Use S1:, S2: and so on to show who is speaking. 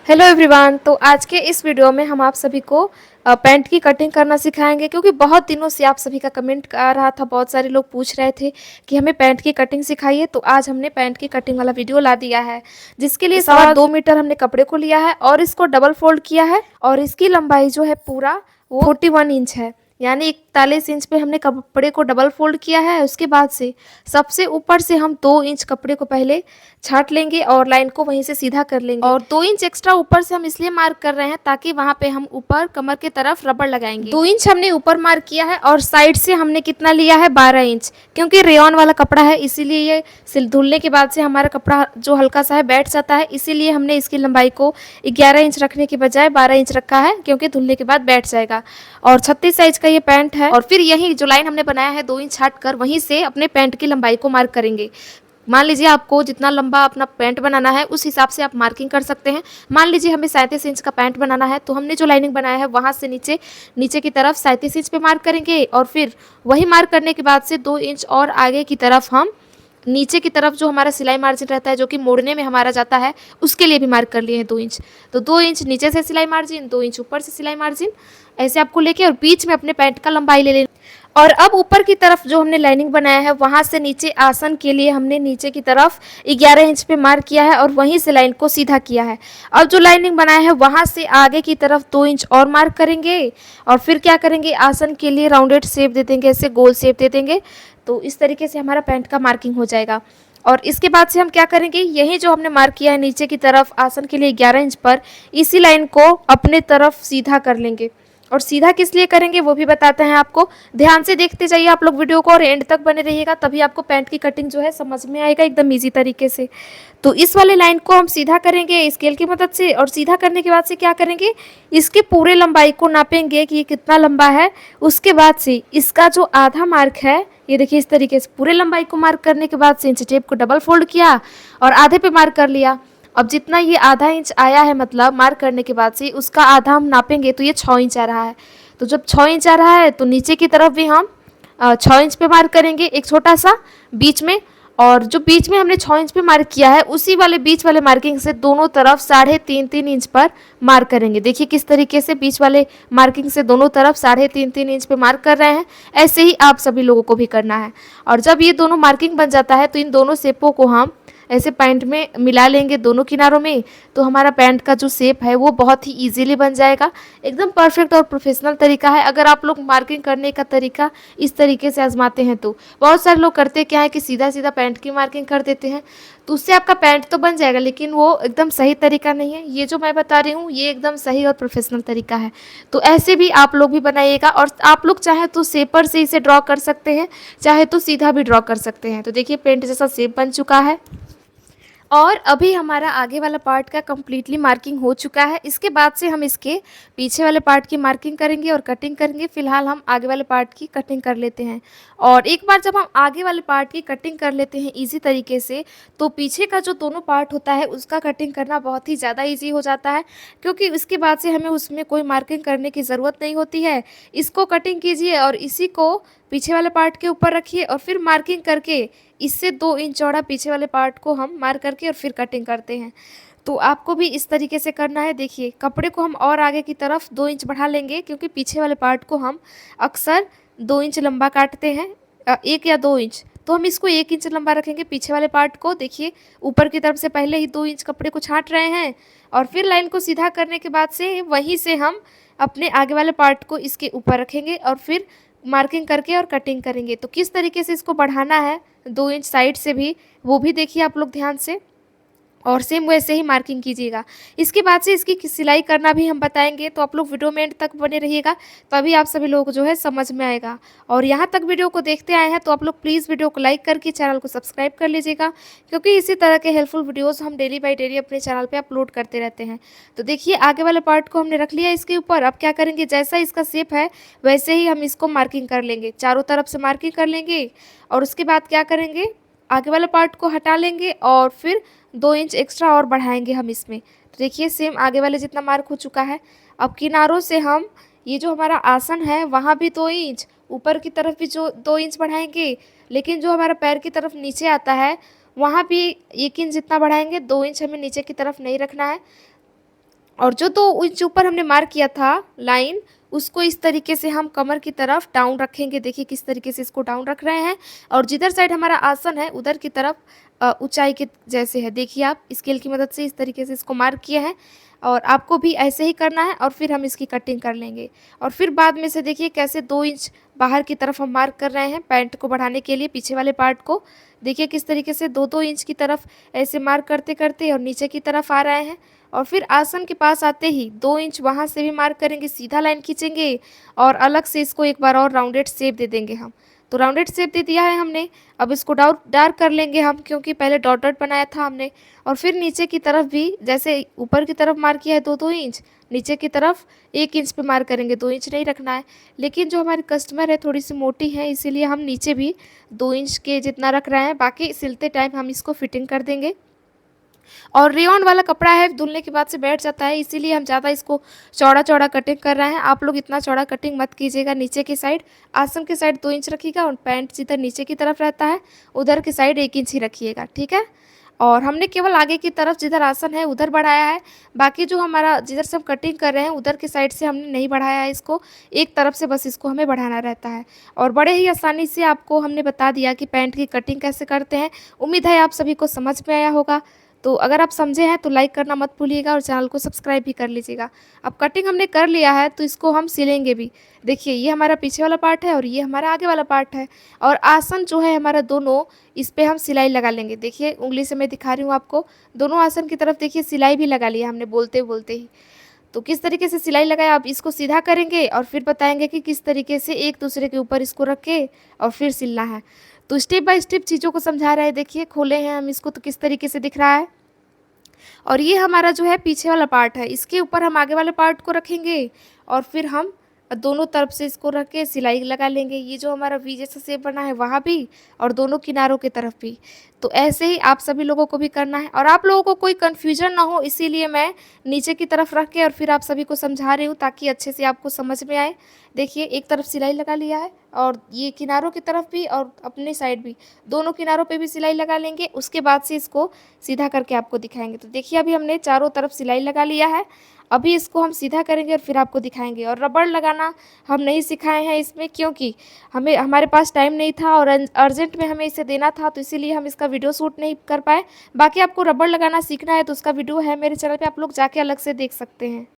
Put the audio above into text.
S1: Hello everyone. तो आज के इस वीडियो में हम आप सभी को पैंट की कटिंग करना सिखाएंगे, क्योंकि बहुत दिनों से आप सभी का कमेंट आ रहा था। बहुत सारे लोग पूछ रहे थे कि हमें पैंट की कटिंग सिखाइए। तो आज हमने पैंट की कटिंग वाला वीडियो ला दिया है, जिसके लिए 2.25 मीटर हमने कपड़े को लिया है और इसको डबल फोल्ड किया है। और इसकी लंबाई जो है पूरा वो 41 इंच है, यानी 41 इंच पे हमने कपड़े को डबल फोल्ड किया है। उसके बाद से सबसे ऊपर से हम 2 इंच कपड़े को पहले छाट लेंगे और लाइन को वहीं से सीधा कर लेंगे। और 2 इंच एक्स्ट्रा ऊपर से हम इसलिए मार्क कर रहे हैं ताकि वहां पे हम ऊपर कमर के तरफ रबड़ लगाएंगे। 2 इंच हमने ऊपर मार्क किया है और साइड से हमने कितना लिया है 12 इंच, क्योंकि रेयॉन वाला कपड़ा है, इसीलिए ये सिल धुलने के बाद से हमारा कपड़ा जो हल्का सा है बैठ जाता है। इसीलिए हमने इसकी लंबाई को 11 इंच रखने के बजाय 12 इंच रखा है, क्योंकि धुलने के बाद बैठ जाएगा। और 36 साइज का ये पैंट है। और फिर यही जो लाइन हमने बनाया है 2 इंच हट कर, वहीं से अपने पैंट की लंबाई को मार्क करेंगे। मान लीजिए आपको जितना लंबा अपना पैंट बनाना है उस हिसाब से आप मार्किंग कर सकते हैं। मान लीजिए हमें 37 इंच का पैंट बनाना है, तो हमने जो लाइनिंग बनाया है वहाँ से नीचे की तरफ 37 इंच पे मार्क करेंगे। और फिर वही मार्क करने के बाद से 2 इंच और आगे की तरफ हम नीचे की तरफ जो हमारा सिलाई मार्जिन रहता है, जो कि मोड़ने में हमारा जाता है, उसके लिए भी मार्क कर लिए हैं 2 इंच। तो 2 इंच नीचे से सिलाई मार्जिन, 2 इंच ऊपर से सिलाई मार्जिन, ऐसे आपको लेके और बीच में अपने पैंट का लंबाई ले लेना। और अब ऊपर की तरफ जो हमने लाइनिंग बनाया है वहाँ से नीचे आसन के लिए हमने नीचे की तरफ 11 इंच पे मार्क किया है और वहीं से लाइन को सीधा किया है। अब जो लाइनिंग बनाया है वहाँ से आगे की तरफ 2 इंच और मार्क करेंगे। और फिर क्या करेंगे, आसन के लिए राउंडेड शेप दे देंगे, ऐसे गोल शेप दे देंगे। तो इस तरीके से हमारा पैंट का मार्किंग हो जाएगा। और इसके बाद से हम क्या करेंगे, यही जो हमने मार्क किया है नीचे की तरफ आसन के लिए 11 इंच पर, इसी लाइन को अपने तरफ सीधा कर लेंगे। और सीधा किस लिए करेंगे वो भी बताते हैं आपको। ध्यान से देखते जाइए आप लोग वीडियो को और एंड तक बने रहिएगा, तभी आपको पैंट की कटिंग जो है समझ में आएगा एकदम इजी तरीके से। तो इस वाले लाइन को हम सीधा करेंगे स्केल की मदद से। और सीधा करने के बाद से क्या करेंगे, इसके पूरे लंबाई को नापेंगे कि ये कितना लंबा है। उसके बाद से इसका जो आधा मार्क है, ये देखिए इस तरीके से पूरे लंबाई को मार्क करने के बाद से इंच टेप को डबल फोल्ड किया और आधे पे मार्क कर लिया। अब जितना ये आधा इंच आया है, मतलब मार्क करने के बाद से उसका आधा हम नापेंगे, तो ये 6 इंच आ रहा है। तो जब 6 इंच आ रहा है तो नीचे की तरफ भी हम 6 इंच पे मार्क करेंगे एक छोटा सा बीच में। और जो बीच में हमने 6 इंच पे मार्क किया है उसी वाले बीच वाले मार्किंग से दोनों तरफ 3.5-3 इंच पर मार्क करेंगे। देखिए किस तरीके से बीच वाले मार्किंग से दोनों तरफ 3.5-3 इंच पे मार्क कर रहे हैं। ऐसे ही आप सभी लोगों को भी करना है। और जब ये दोनों मार्किंग बन जाता है तो इन दोनों शेपों को हम ऐसे पैंट में मिला लेंगे दोनों किनारों में। तो हमारा पैंट का जो शेप है वो बहुत ही इजीली बन जाएगा। एकदम परफेक्ट और प्रोफेशनल तरीका है। अगर आप लोग मार्किंग करने का तरीका इस तरीके से आजमाते हैं तो बहुत सारे लोग करते क्या है कि सीधा सीधा पैंट की मार्किंग कर देते हैं, तो उससे आपका पैंट तो बन जाएगा लेकिन वो एकदम सही तरीका नहीं है। ये जो मैं बता रही हूँ ये एकदम सही और प्रोफेशनल तरीका है। तो ऐसे भी आप लोग भी बनाइएगा। और आप लोग चाहे तो शेपर से इसे ड्रॉ कर सकते हैं, चाहे तो सीधा भी ड्रॉ कर सकते हैं। तो देखिए पेंट जैसा शेप बन चुका है। और अभी हमारा आगे वाला पार्ट का कम्प्लीटली मार्किंग हो चुका है। इसके बाद से हम इसके पीछे वाले पार्ट की मार्किंग करेंगे और कटिंग करेंगे। फिलहाल हम आगे वाले पार्ट की कटिंग कर लेते हैं। और एक बार जब हम आगे वाले पार्ट की कटिंग कर लेते हैं इजी तरीके से, तो पीछे का जो दोनों पार्ट होता है उसका कटिंग करना बहुत ही ज़्यादा ईजी हो जाता है, क्योंकि उसके बाद से हमें उसमें कोई मार्किंग करने की ज़रूरत नहीं होती है। इसको कटिंग कीजिए और इसी को पीछे वाले पार्ट के ऊपर रखिए और फिर मार्किंग करके इससे 2 इंच चौड़ा पीछे वाले पार्ट को हम मार्क करके और फिर कटिंग करते हैं। तो आपको भी इस तरीके से करना है। देखिए कपड़े को हम और आगे की तरफ 2 इंच बढ़ा लेंगे, क्योंकि पीछे वाले पार्ट को हम अक्सर 2 इंच लंबा काटते हैं, 1 या 2 इंच। तो हम इसको 1 इंच लंबा रखेंगे पीछे वाले पार्ट को। देखिए ऊपर की तरफ से पहले ही 2 इंच कपड़े को छाँट रहे हैं और फिर लाइन को सीधा करने के बाद से वहीं से हम अपने आगे वाले पार्ट को इसके ऊपर रखेंगे और फिर मार्किंग करके और कटिंग करेंगे। तो किस तरीके से इसको बढ़ाना है 2 इंच साइड से भी, वो भी देखिए आप लोग ध्यान से। और सेम वैसे ही मार्किंग कीजिएगा। इसके बाद से इसकी सिलाई करना भी हम बताएंगे, तो आप लोग वीडियो में एंड तक बने रहिएगा, तभी आप सभी लोगों को जो है समझ में आएगा। और यहाँ तक वीडियो को देखते आए हैं तो आप लोग प्लीज़ वीडियो को लाइक करके चैनल को सब्सक्राइब कर लीजिएगा, क्योंकि इसी तरह के हेल्पफुल वीडियोज़ हम डेली बाई डेली अपने चैनल पर अपलोड करते रहते हैं। तो देखिए आगे वाले पार्ट को हमने रख लिया इसके ऊपर। अब क्या करेंगे, जैसा इसका शेप है वैसे ही हम इसको मार्किंग कर लेंगे, चारों तरफ से मार्किंग कर लेंगे। और उसके बाद क्या करेंगे, आगे वाले पार्ट को हटा लेंगे और फिर 2 इंच एक्स्ट्रा और बढ़ाएंगे हम इसमें। तो देखिए सेम आगे वाले जितना मार्क हो चुका है। अब किनारों से हम ये जो हमारा आसन है वहाँ भी 2 इंच, ऊपर की तरफ भी जो 2 इंच बढ़ाएंगे, लेकिन जो हमारा पैर की तरफ नीचे आता है वहाँ भी 1 इंच जितना बढ़ाएंगे। 2 इंच हमें नीचे की तरफ नहीं रखना है। और जो 2 इंच ऊपर हमने मार्क किया था लाइन, उसको इस तरीके से हम कमर की तरफ डाउन रखेंगे। देखिए किस तरीके से इसको डाउन रख रहे हैं और जिधर साइड हमारा आसन है उधर की तरफ ऊंचाई के जैसे है। देखिए आप स्केल की मदद से इस तरीके से इसको मार्क किया है और आपको भी ऐसे ही करना है और फिर हम इसकी कटिंग कर लेंगे। और फिर बाद में से देखिए कैसे 2 इंच बाहर की तरफ हम मार्क कर रहे हैं पैंट को बढ़ाने के लिए, पीछे वाले पार्ट को। देखिए किस तरीके से 2-2 इंच की तरफ ऐसे मार्क करते-करते और नीचे की तरफ आ रहे हैं। और फिर आसन के पास आते ही 2 इंच वहाँ से भी मार्क करेंगे, सीधा लाइन खींचेंगे और अलग से इसको एक बार और राउंडेड शेप दे देंगे हम। तो राउंडेड शेप दे दिया है हमने। अब इसको डार्क कर लेंगे हम, क्योंकि पहले डॉट डॉट बनाया था हमने। और फिर नीचे की तरफ भी जैसे ऊपर की तरफ मार्क किया है 2-2 इंच, नीचे की तरफ 1 इंच पे मार्क करेंगे, 2 इंच नहीं रखना है। लेकिन जो हमारी कस्टमर है थोड़ी सी मोटी है, इसीलिए हम नीचे भी 2 इंच के जितना रख रहे हैं, बाकी सिलते टाइम हम इसको फिटिंग कर देंगे। और रेयॉन वाला कपड़ा है, धुलने के बाद से बैठ जाता है, इसीलिए हम ज़्यादा इसको चौड़ा-चौड़ा कटिंग कर रहे हैं। आप लोग इतना चौड़ा कटिंग मत कीजिएगा। नीचे की साइड, आसन की साइड 2 इंच रखिएगा और पैंट जिधर नीचे की तरफ रहता है, उधर की साइड 1 इंच ही रखिएगा, ठीक है? और हमने केवल आगे की तरफ जिधर आसन है उधर बढ़ाया है, बाकी जो हमारा जिधर से हम कटिंग कर रहे हैं उधर की साइड से हमने नहीं बढ़ाया है इसको, एक तरफ से बस इसको हमें बढ़ाना रहता है। और बड़े ही आसानी से आपको हमने बता दिया कि पैंट की कटिंग कैसे करते हैं। उम्मीद है आप सभी को समझ में आया होगा। तो अगर आप समझे हैं तो लाइक करना मत भूलिएगा और चैनल को सब्सक्राइब भी कर लीजिएगा। अब कटिंग हमने कर लिया है तो इसको हम सिलेंगे भी। देखिए ये हमारा पीछे वाला पार्ट है और ये हमारा आगे वाला पार्ट है और आसन जो है हमारा दोनों, इस पे हम सिलाई लगा लेंगे। देखिए उंगली से मैं दिखा रही हूँ आपको, दोनों आसन की तरफ देखिए सिलाई भी लगा लिया हमने बोलते ही। तो किस तरीके से सिलाई लगाया, आप इसको सीधा करेंगे और फिर बताएंगे कि किस तरीके से एक दूसरे के ऊपर इसको रख के और फिर सिलना है। तो स्टेप बाय स्टेप चीज़ों को समझा रहा है। देखिए खोले हैं हम इसको तो किस तरीके से दिख रहा है। और ये हमारा जो है पीछे वाला पार्ट है, इसके ऊपर हम आगे वाले पार्ट को रखेंगे और फिर हम दोनों तरफ से इसको रख के सिलाई लगा लेंगे। ये जो हमारा वी जैसा शेप बना है वहाँ भी और दोनों किनारों की तरफ भी। तो ऐसे ही आप सभी लोगों को भी करना है और आप लोगों को कोई कन्फ्यूजन ना हो, इसीलिए मैं नीचे की तरफ रख के और फिर आप सभी को समझा रही हूँ ताकि अच्छे से आपको समझ में आए। देखिए एक तरफ सिलाई लगा लिया है और ये किनारों की तरफ भी और अपने साइड भी, दोनों किनारों पे भी सिलाई लगा लेंगे। उसके बाद से इसको सीधा करके आपको दिखाएंगे। तो देखिए अभी हमने चारों तरफ सिलाई लगा लिया है, अभी इसको हम सीधा करेंगे और फिर आपको दिखाएंगे। और रबड़ लगाना हम नहीं सिखाए हैं इसमें, क्योंकि हमारे पास टाइम नहीं था और अर्जेंट में हमें इसे देना था, तो इसीलिए हम इसका वीडियो शूट नहीं कर पाए। बाकी आपको रबड़ लगाना सीखना है तो उसका वीडियो है मेरे चैनल पे, आप लोग जाके अलग से देख सकते हैं।